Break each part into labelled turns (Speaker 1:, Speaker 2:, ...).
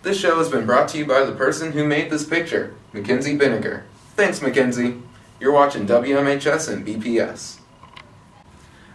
Speaker 1: This show has been brought to you by the person who made this picture, Mackenzie Binniger. Thanks, Mackenzie. You're watching WMHS and BPS.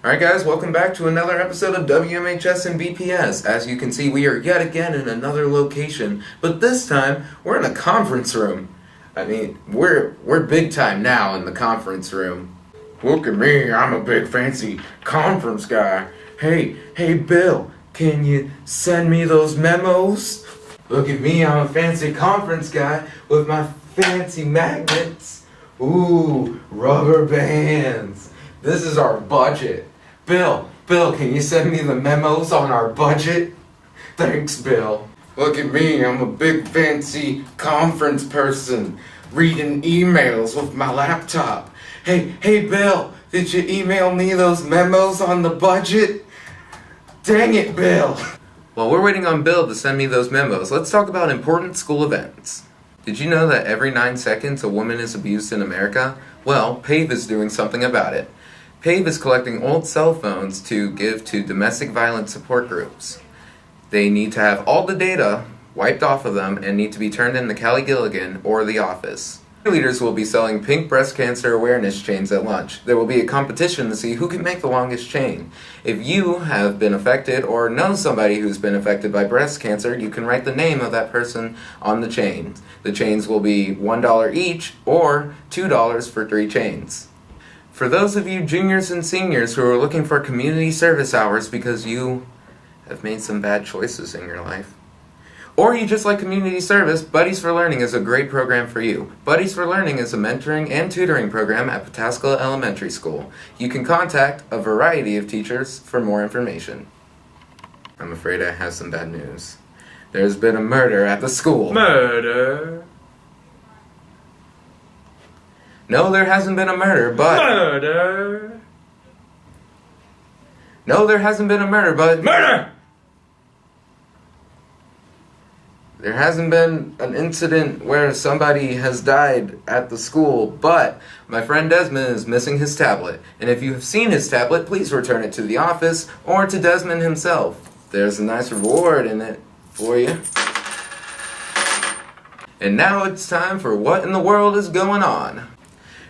Speaker 1: Alright guys, welcome back to another episode of WMHS and BPS. As you can see, we are yet again in another location, but this time, we're in a conference room. I mean, we're big time now in the conference room. Look at me, I'm a big fancy conference guy. Hey Bill, can you send me those memos? Look at me, I'm a fancy conference guy with my fancy magnets. Ooh, rubber bands. This is our budget. Bill, can you send me the memos on our budget? Thanks, Bill. Look at me, I'm a big fancy conference person reading emails with my laptop. Hey Bill, did you email me those memos on the budget? Dang it, Bill. While we're waiting on Bill to send me those memos, let's talk about important school events. Did you know that every 9 seconds a woman is abused in America? Well, PAVE is doing something about it. PAVE is collecting old cell phones to give to domestic violence support groups. They need to have all the data wiped off of them and need to be turned in to Callie Gilligan or the office. Leaders will be selling pink breast cancer awareness chains at lunch. There will be a competition to see who can make the longest chain. If you have been affected or know somebody who's been affected by breast cancer, you can write the name of that person on the chain. The chains will be $1 each or $2 for 3 chains. For those of you juniors and seniors who are looking for community service hours because you have made some bad choices in your life, or you just like community service, Buddies for Learning is a great program for you. Buddies for Learning is a mentoring and tutoring program at Pataskala Elementary School. You can contact a variety of teachers for more information. I'm afraid I have some bad news. There's been a murder at the school.
Speaker 2: Murder.
Speaker 1: No, there hasn't been a murder, but...
Speaker 2: Murder.
Speaker 1: No, there hasn't been a murder, but...
Speaker 2: Murder!
Speaker 1: There hasn't been an incident where somebody has died at the school, but my friend Desmond is missing his tablet. And if you have seen his tablet, please return it to the office or to Desmond himself. There's a nice reward in it for you. And now it's time for What in the World is Going On?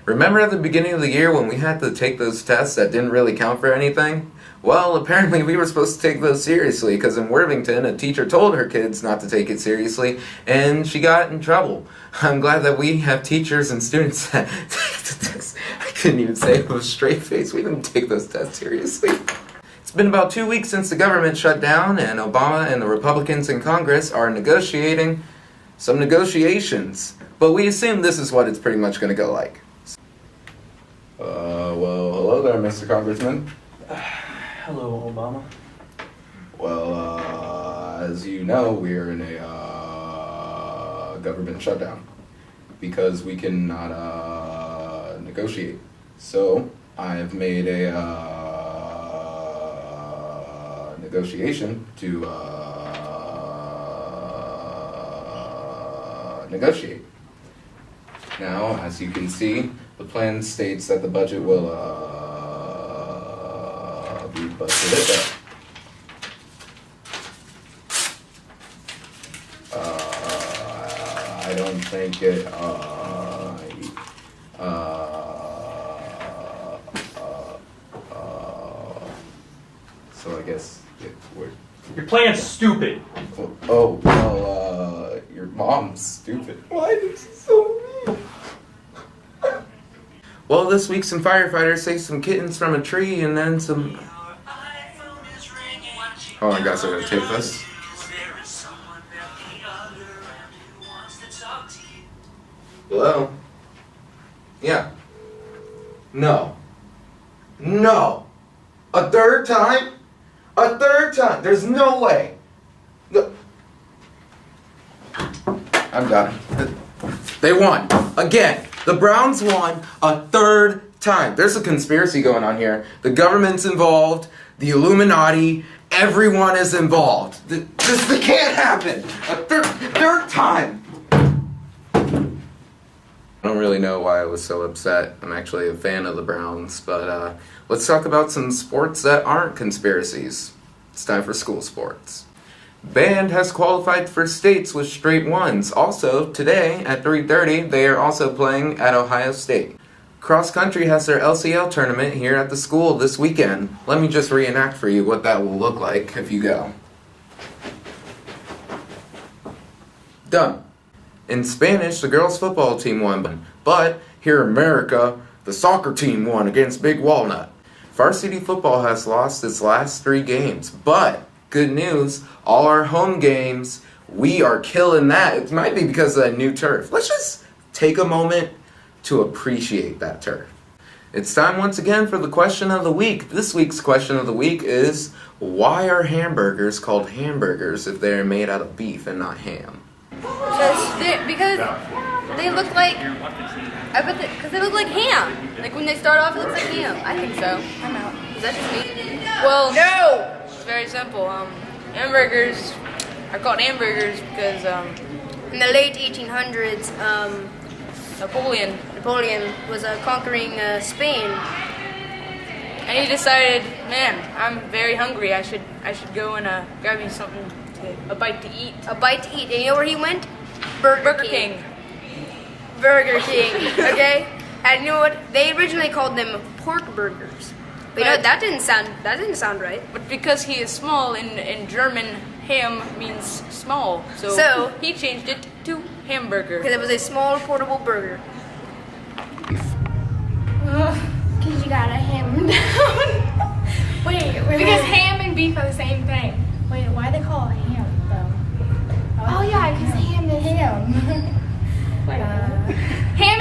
Speaker 1: Remember at the beginning of the year when we had to take those tests that didn't really count for anything? Well, apparently we were supposed to take those seriously because in Worthington, a teacher told her kids not to take it seriously, and she got in trouble. I'm glad that we have teachers and students that take the tests. I couldn't even say it with a straight face. We didn't take those tests seriously. It's been about 2 weeks since the government shut down, and Obama and the Republicans in Congress are negotiating some negotiations. But we assume this is what it's pretty much going to go like. Well, hello there, Mr. Congressman.
Speaker 2: Hello, Obama.
Speaker 1: Well, as you know, we're in a government shutdown because we cannot negotiate. So I have made a negotiation to negotiate. Now, as you can see, the plan states that the budget will be budgeted I don't think it so I guess it would.
Speaker 2: Your plan's stupid.
Speaker 1: Your mom's stupid. Why is she so mean? Well, this week some firefighters saved some kittens from a tree and then some... Oh, I guess I gotta tape this. Hello? Yeah. No. A third time? There's no way. No. I'm done. They won. Again. The Browns won a third time. There's a conspiracy going on here. The government's involved. The Illuminati. Everyone is involved. This can't happen. A third time. I don't really know why I was so upset. I'm actually a fan of the Browns. But let's talk about some sports that aren't conspiracies. It's time for school sports. Band has qualified for states with straight ones. Also, today at 3:30, they are also playing at Ohio State. Cross country has their LCL tournament here at the school this weekend. Let me just reenact for you what that will look like if you go. Done. In Spanish, the girls' football team won, but here in America, the soccer team won against Big Walnut. Varsity football has lost its last 3 games, but good news, all our home games, we are killing that. It might be because of that new turf. Let's just take a moment to appreciate that turf. It's time once again for the question of the week. This week's question of the week is, why are hamburgers called hamburgers if they are made out of beef and not ham?
Speaker 3: Because they look like, because they look like ham. Like when they start off, it looks like ham. I think so. I'm out. Is that just me? Well, no. It's very simple. Hamburgers are called hamburgers because in the late 1800s, Napoleon was conquering Spain, and he decided, man, I'm very hungry. I should go and grab me something. A bite to eat. A bite to eat. And you know where he went? Burger King. Burger King. Okay. And you know what? They originally called them pork burgers. But you know that didn't sound right. But because he is small, in German, ham means small. So he changed it to hamburger. Because it was a small portable burger.
Speaker 4: Because you gotta ham down. Wait. Because ham and beef are the same thing. Wait, why do they call it ham, though? Oh, yeah, because ham is ham. Ham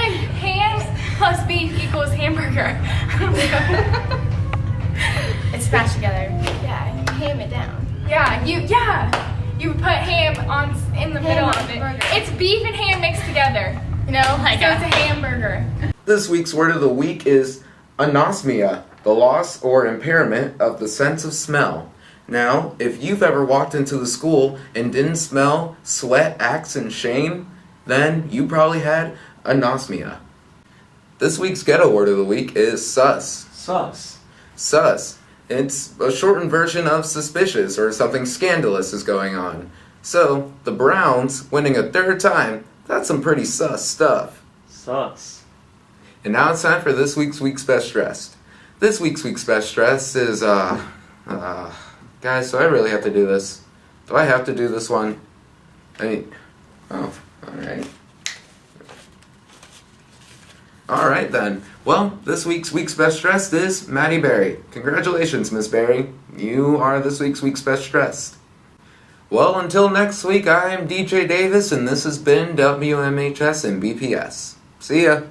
Speaker 4: plus beef equals hamburger. It's smashed together. Yeah, you ham it down. You put ham in the middle of it. Burger. It's beef and ham mixed together. You know, so it's a hamburger.
Speaker 1: This week's word of the week is anosmia, the loss or impairment of the sense of smell. Now, if you've ever walked into the school and didn't smell sweat, axe, and shame, then you probably had anosmia. This week's ghetto word of the week is sus.
Speaker 2: Sus.
Speaker 1: Sus. It's a shortened version of suspicious or something scandalous is going on. So, the Browns winning a 3rd time, that's some pretty sus stuff.
Speaker 2: Sus.
Speaker 1: And now it's time for this week's best dressed. This week's best dressed is, guys, do I really have to do this? Do I have to do this one? Alright. Alright then. Well, this week's best dressed is Maddie Berry. Congratulations, Miss Berry. You are this week's best dressed. Well, until next week, I am DJ Davis, and this has been WMHS and BPS. See ya.